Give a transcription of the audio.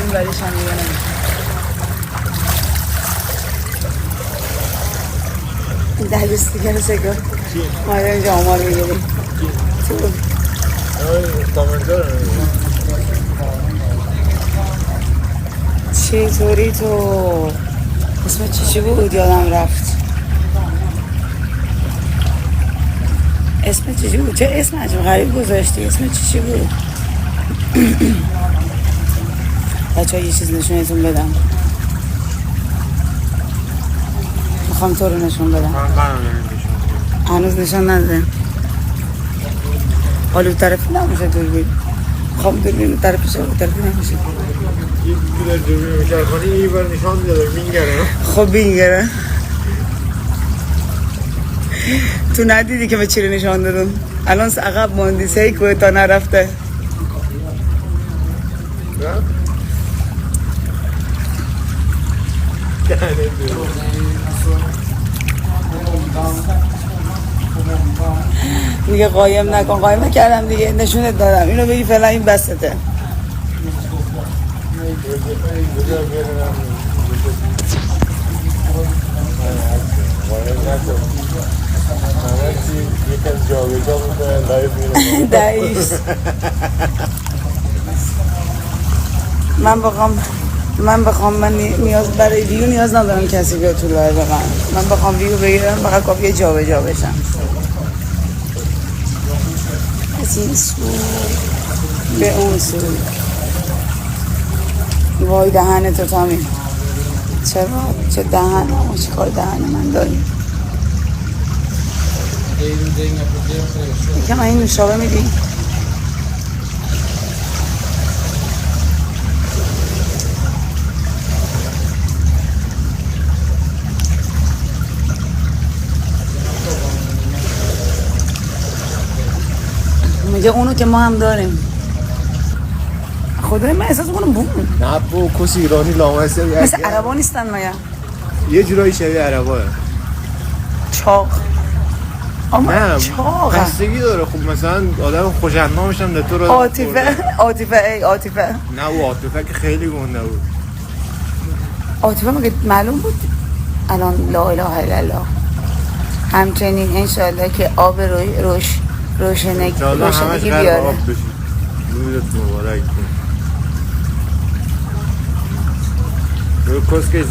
این بریش هم دیگه نمیشه. این ده استیکر سگاه ما اینجا آمار میگیریم چطوری تو؟ اسم چی بود؟ یادم رفت. اسم چی بود؟ چه اسم عجب غریب گذاشتی؟ اسم چی بود؟ بچه ها یه چیز نشونتون بدم. میخوام تو رو نشون بدم. هنوز نشون نده. حالا طرفی نمیشه دوربین. میخوام دوربین طرفی شد طرفی نمیشه. یه دوربین میکرد کنی یه بار نشان داره مینگره. خب بینگره. تو ندیدی که به چی رو نشان دادم؟ الان عقب موندی سهی که تا نرفته. دیگه قایم نکن. قایم نکردم دیگه نشونت دادم. اینو بگی فعلا این بسته. دایش من بخوام من نیاز برای ویو نیاز ندارم کسی بیاد تو لایو من بخوام ویو بگیرم فقط کافیه جابجا بشم. از این سو به اون سو. وای دهن تو تامی. چرا؟ چه دهن؟ چه کار دهن من داری؟ یکم این نوشابه میدی؟ میگه اونو که ما هم داریم. خدای من احساس میکنم بوم. نه بو کسی ایرانی لامصب مثل عربا نیستن مگه؟ یه جورایی شبیه عرباه. چاق. نه چاق. خستگی داره. خب مثلا آدم خوش‌اندامش هم تو رو عاطفه. نه او عاطفه که خیلی گنده بود. عاطفه مگه معلوم بود الان لا اله الا الله. همچنین انشالله که آب روشنگی بیاره. نورت مبارک. کسکه